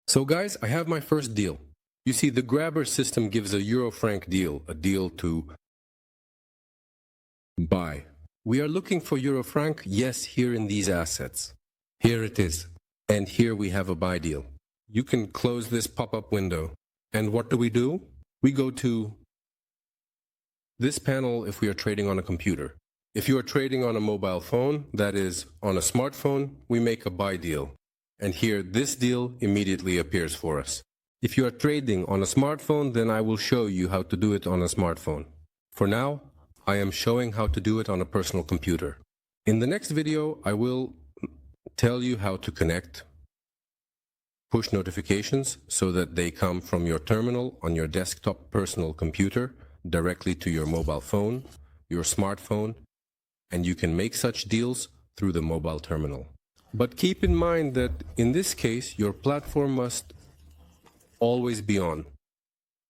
So guys, I have my first deal. You see, the grabber system gives a euro-franc deal, a deal to buy. We are looking for euro-franc, yes, here in these assets. Here it is. And here we have a buy deal. You can close this pop-up window. And what do? We go to this panel if we are trading on a computer. If you are trading on a mobile phone, that is, on a smartphone, we make a buy deal. And here, this deal immediately appears for us. If you are trading on a smartphone, then I will show you how to do it on a smartphone. For now, I am showing how to do it on a personal computer. In the next video, I will tell you how to connect push notifications so that they come from your terminal on your desktop personal computer directly to your mobile phone, your smartphone, and you can make such deals through the mobile terminal. But keep in mind that in this case, your platform must always be on,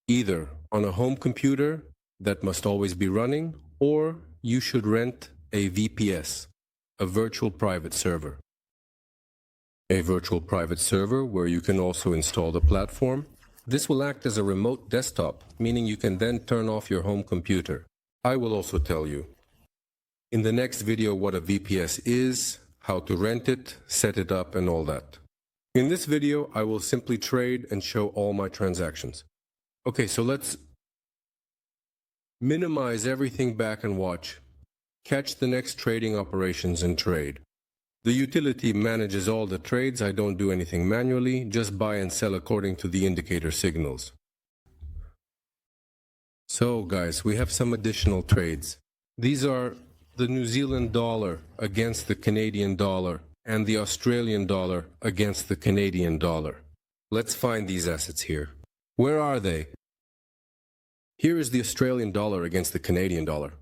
either on a home computer that must always be running, or you should rent a VPS, a virtual private server. A virtual private server where you can also install the platform. This will act as a remote desktop, meaning you can then turn off your home computer. I will also tell you in the next video what a VPS is, how to rent it, set it up, and all that. In this video, I will simply trade and show all my transactions. Okay, so let's minimize everything back and watch. Catch the next trading operations and trade. The utility manages all the trades. I don't do anything manually, just buy and sell according to the indicator signals. So guys, we have some additional trades. These are the New Zealand dollar against the Canadian dollar and the Australian dollar against the Canadian dollar. Let's find these assets here. Where are they? Here is the Australian dollar against the Canadian dollar.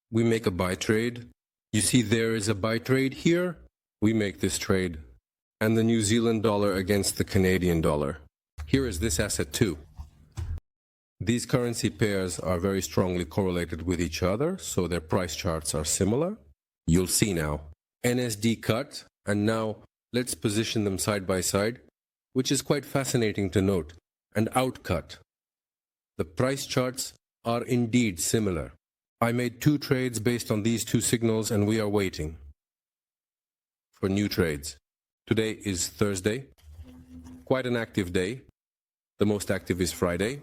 We make a buy trade. You see there is a buy trade here. We make this trade. And the New Zealand dollar against the Canadian dollar. Here is this asset too. These currency pairs are very strongly correlated with each other, so their price charts are similar. You'll see now. NSD cut, and now let's position them side by side, which is quite fascinating to note. And out cut. The price charts are indeed similar. I made 2 trades based on these 2 signals, and we are waiting for new trades. Today is Thursday. Quite an active day. The most active is Friday.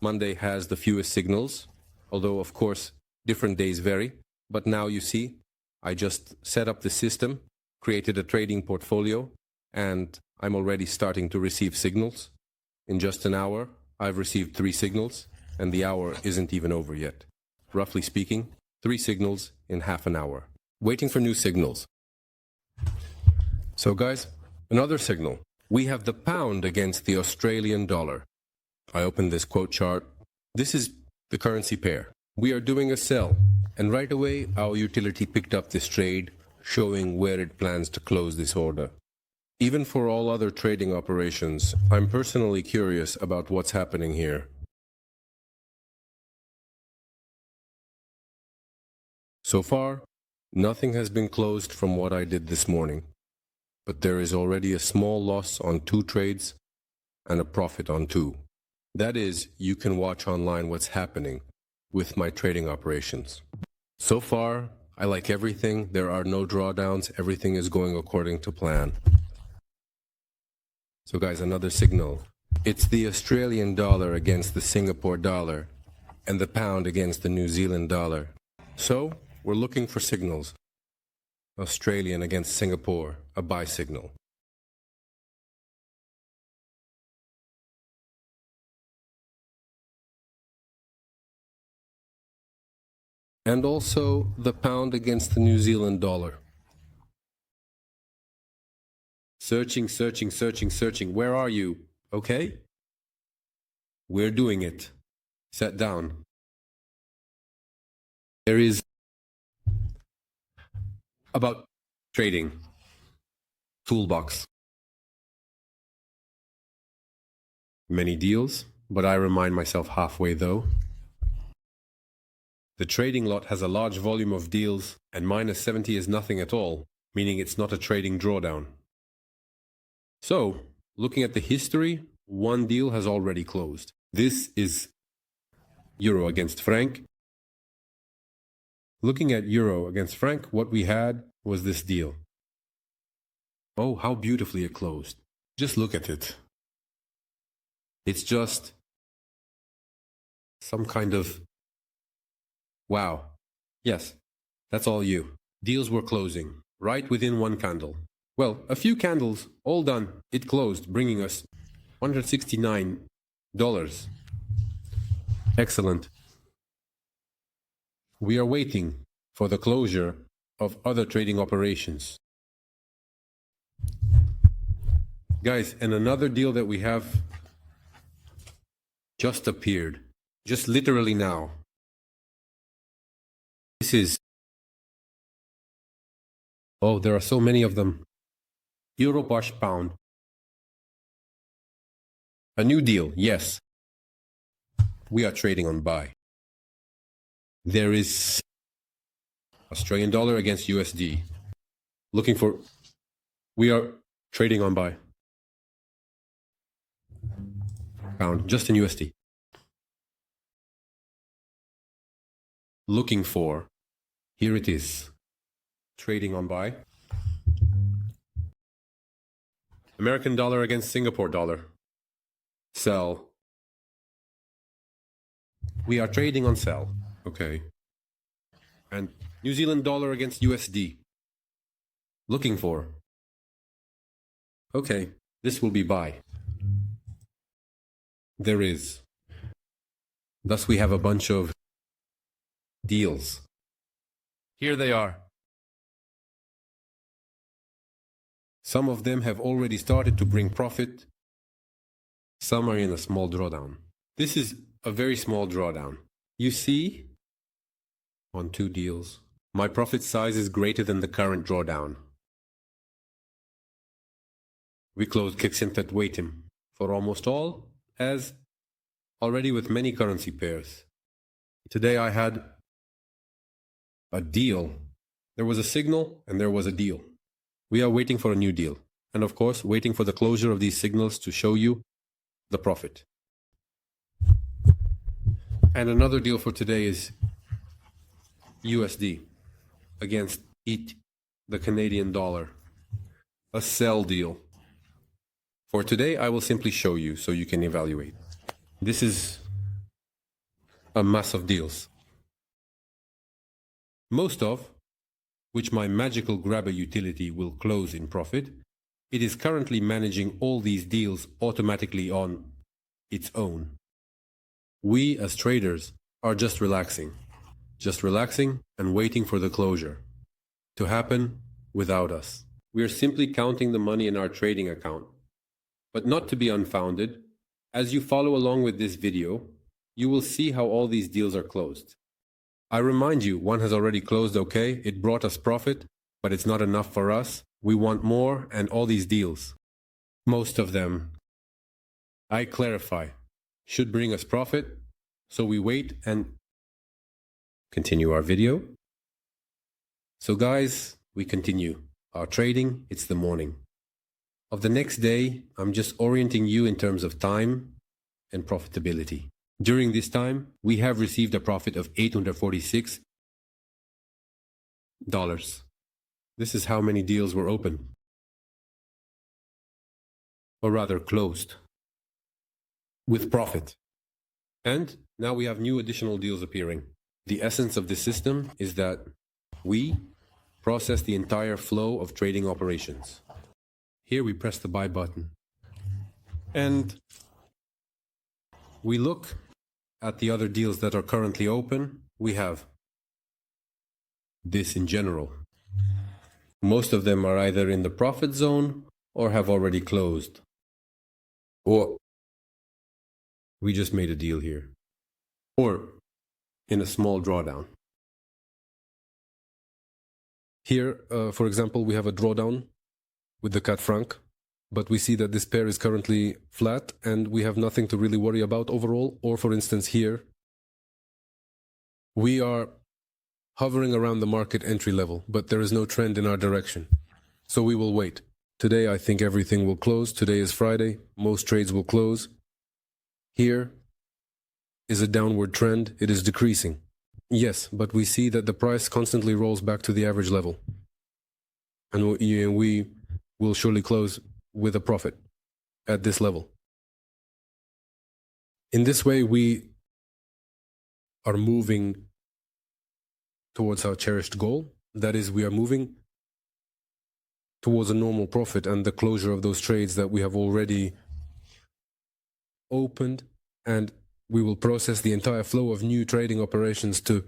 Monday has the fewest signals, although of course different days vary. But now you see, I just set up the system, created a trading portfolio, and I'm already starting to receive signals. In just an hour, I've received 3 signals, and the hour isn't even over yet. Roughly speaking, 3 signals in half an hour. Waiting for new signals. So guys, another signal. We have the pound against the Australian dollar. I opened this quote chart. This is the currency pair. We are doing a sell, and right away our utility picked up this trade, showing where it plans to close this order. Even for all other trading operations, I'm personally curious about what's happening here. So far, nothing has been closed from what I did this morning, but there is already a small loss on 2 trades and a profit on 2. That is, you can watch online what's happening with my trading operations. So far, I like everything. There are no drawdowns. Everything is going according to plan. So guys, another signal. It's the Australian dollar against the Singapore dollar and the pound against the New Zealand dollar. So, we're looking for signals. Australian against Singapore, a buy signal. And also the pound against the New Zealand dollar. Searching, searching, searching, searching. Where are you? Okay? We're doing it. Set down. There is about trading. Toolbox. Many deals, but I remind myself halfway though. The trading lot has a large volume of deals, and minus 70 is nothing at all, meaning it's not a trading drawdown. So, Looking at the history, one deal has already closed. This is euro against franc. Looking at euro against franc, what we had was this deal. Oh, how beautifully it closed. Just look at it. It's just some kind of wow. Yes, that's all you. Deals were closing right within one candle. Well, a few candles, all done. It closed, bringing us $169. Excellent. We are waiting for the closure of other trading operations. Guys, and another deal that we have just appeared, just literally now. This is, oh, there are so many of them. Euro Bosch pound. A new deal, yes. We are trading on buy. There is Australian dollar against USD. Looking for, we are trading on buy. Pound, just in USD. Looking for, here it is. Trading on buy. American dollar against Singapore dollar. Sell. We are trading on sell. Okay. And New Zealand dollar against USD. Looking for. Okay, this will be buy. There is. Thus we have a bunch of deals. Here they are. Some of them have already started to bring profit. Some are in a small drawdown. This is a very small drawdown. You see, on 2 deals, my profit size is greater than the current drawdown. We closed Kexentet Weightim for almost all, as already with many currency pairs. Today I had a deal. There was a signal and there was a deal. We are waiting for a new deal. And of course, waiting for the closure of these signals to show you the profit. And another deal for today is USD against the Canadian dollar. A sell deal. For today, I will simply show you so you can evaluate. This is a mass of deals. Most of which my magical grabber utility will close in profit. It is currently managing all these deals automatically on its own. We as traders are just relaxing and waiting for the closure to happen without us. We are simply counting the money in our trading account. But not to be unfounded, as you follow along with this video, you will see how all these deals are closed. I remind you, one has already closed okay, it brought us profit, but it's not enough for us. We want more and all these deals. Most of them, I clarify, should bring us profit, so we wait and continue our video. So guys, we continue our trading. It's the morning of the next day. I'm just orienting you in terms of time and profitability. During this time, we have received a profit of $846. This is how many deals were open, or rather closed, with profit. And now we have new additional deals appearing. The essence of this system is that we process the entire flow of trading operations. Here we press the buy button. And we look at the other deals that are currently open. We have this in general. Most of them are either in the profit zone or have already closed. Or we just made a deal here. Or in a small drawdown. Here, for example, we have a drawdown with the CAD franc, but we see that this pair is currently flat and we have nothing to really worry about overall. Or for instance here, we are hovering around the market entry level, but there is no trend in our direction. So we will wait. Today, I think everything will close. Today is Friday. Most trades will close. Here is a downward trend. It is decreasing. Yes, but we see that the price constantly rolls back to the average level. And we will surely close with a profit at this level. In this way, we are moving towards our cherished goal. That is, we are moving towards a normal profit and the closure of those trades that we have already opened, and we will process the entire flow of new trading operations to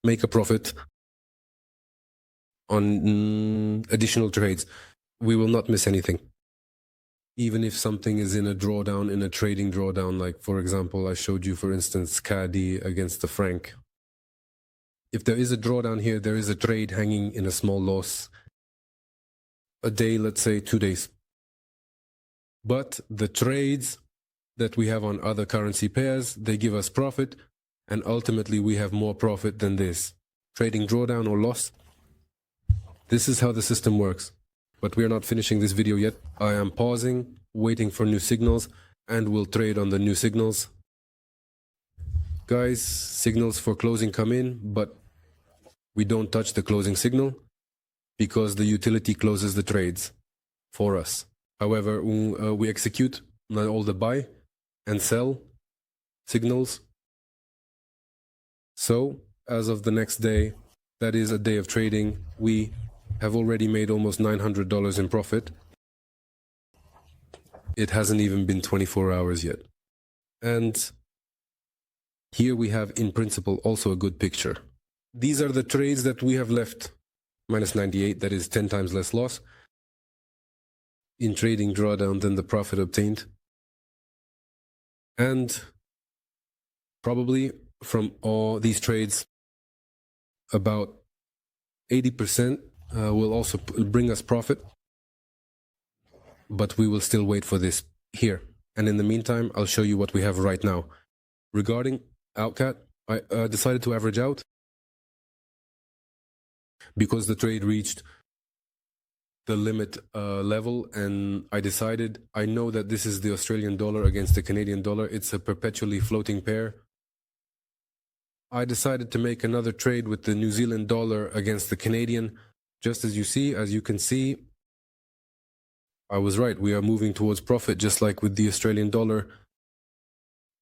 make a profit on additional trades. We will not miss anything. Even if something is in a drawdown, in a trading drawdown, like for example, I showed you, for instance, CAD against the franc. If there is a drawdown here, there is a trade hanging in a small loss. A day, let's say 2 days. But the trades that we have on other currency pairs, they give us profit, and ultimately we have more profit than this. Trading drawdown or loss. This is how the system works. But we are not finishing this video yet. I am pausing, waiting for new signals, and we'll trade on the new signals. Guys, signals for closing come in, but we don't touch the closing signal because the utility closes the trades for us. However, we execute all the buy and sell signals. So, as of the next day, that is a day of trading, we have already made almost $900 in profit. It hasn't even been 24 hours yet. And here we have, in principle, also a good picture. These are the trades that we have left. Minus 98, that is 10 times less loss in trading drawdown than the profit obtained. And probably from all these trades, about 80% will also bring us profit. But we will still wait for this here. And in the meantime, I'll show you what we have right now. Regarding Outcat, I decided to average out because the trade reached the limit level, and I know that this is the Australian dollar against the Canadian dollar. It's a perpetually floating pair. I decided to make another trade with the New Zealand dollar against the Canadian. Just as you can see, I was right. We are moving towards profit, just like with the Australian dollar.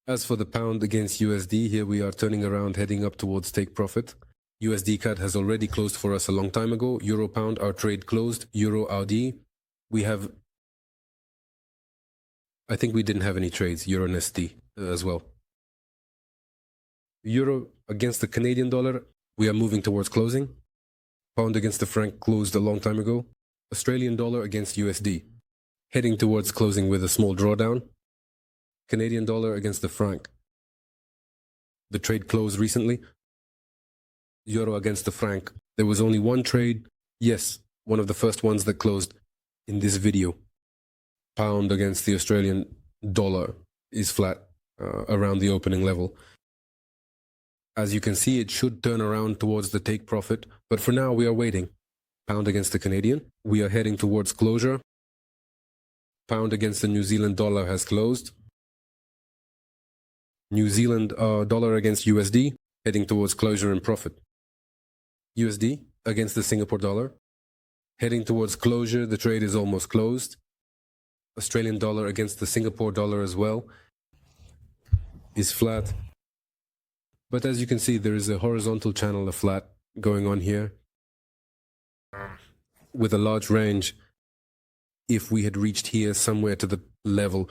As for the pound against USD, here we are turning around, heading up towards take profit. USD CAD has already closed for us a long time ago. Euro pound, our trade closed. Euro AUD, I think we didn't have any trades. Euro and SD as well. Euro against the Canadian dollar, we are moving towards closing. Pound against the franc closed a long time ago. Australian dollar against USD, heading towards closing with a small drawdown. Canadian dollar against the franc. The trade closed recently. Euro against the franc. There was only one trade. Yes, one of the first ones that closed in this video. Pound against the Australian dollar is flat around the opening level. As you can see, it should turn around towards the take profit, but for now we are waiting. Pound against the Canadian. We are heading towards closure. Pound against the New Zealand dollar has closed. New Zealand dollar against USD, heading towards closure and profit. USD against the Singapore dollar, heading towards closure. The trade is almost closed. Australian dollar against the Singapore dollar as well is flat. But as you can see, there is a horizontal channel of flat going on here with a large range. If we had reached here somewhere to the level,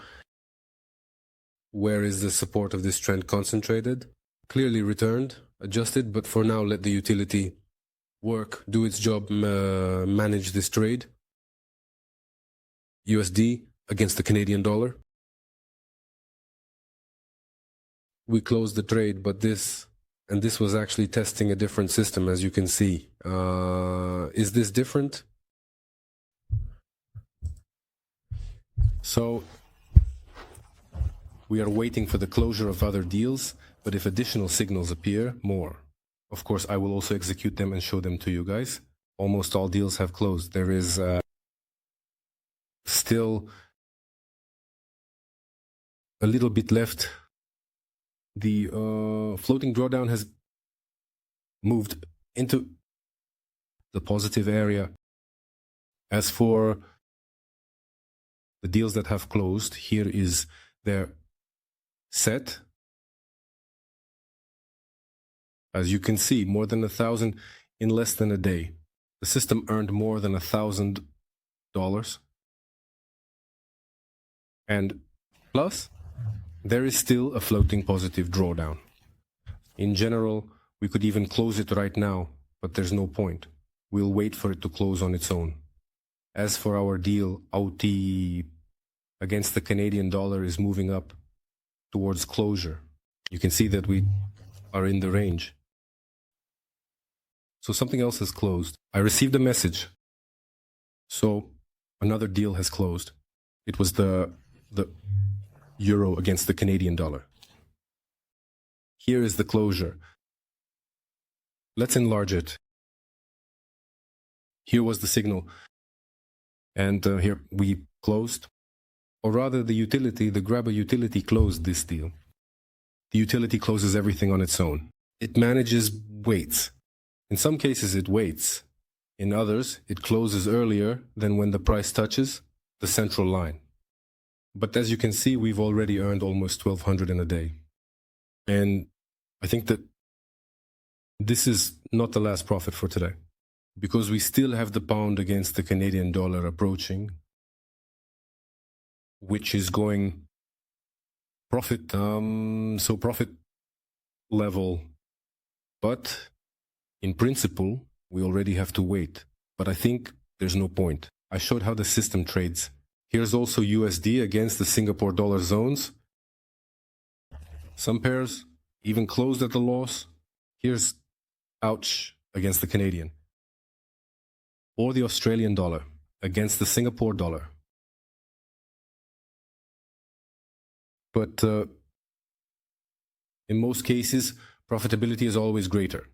where is the support of this trend concentrated? Clearly returned, adjusted, but for now let the utility work, do its job, manage this trade. USD against the Canadian dollar. We closed the trade, but this was actually testing a different system, as you can see. Is this different? So we are waiting for the closure of other deals, but if additional signals appear, more. Of course, I will also execute them and show them to you guys. Almost all deals have closed. There is still a little bit left. The floating drawdown has moved into the positive area. As for the deals that have closed, here is their set. As you can see, more than 1,000 in less than a day. The system earned more than $1,000. And plus, there is still a floating positive drawdown. In general, we could even close it right now, but there's no point. We'll wait for it to close on its own. As for our deal, OT against the Canadian dollar is moving up towards closure. You can see that we are in the range. So something else has closed. I received a message. So another deal has closed. It was the euro against the Canadian dollar. Here is the closure. Let's enlarge it. Here was the signal. And here we closed. Or rather, the grabber utility closed this deal. The utility closes everything on its own. It manages weights. In some cases, it waits. In others, it closes earlier than when the price touches the central line. But as you can see, we've already earned almost 1,200 in a day. And I think that this is not the last profit for today, because we still have the pound against the Canadian dollar approaching, which is going profit, so profit level. But in principle, we already have to wait. But I think there's no point. I showed how the system trades. Here's also USD against the Singapore dollar zones. Some pairs even closed at a loss. Here's ouch against the Canadian. Or the Australian dollar against the Singapore dollar. But in most cases, profitability is always greater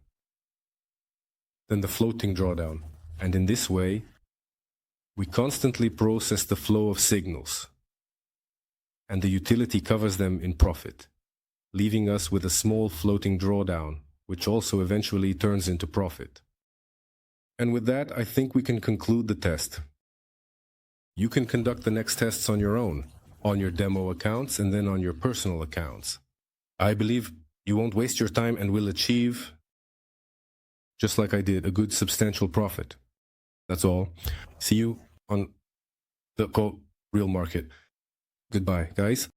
than the floating drawdown. And in this way, we constantly process the flow of signals, and the utility covers them in profit, leaving us with a small floating drawdown, which also eventually turns into profit. And with that, I think we can conclude the test. You can conduct the next tests on your own, on your demo accounts and then on your personal accounts. I believe you won't waste your time and will achieve, just like I did, a good substantial profit. That's all. See you on the real market. Goodbye, guys.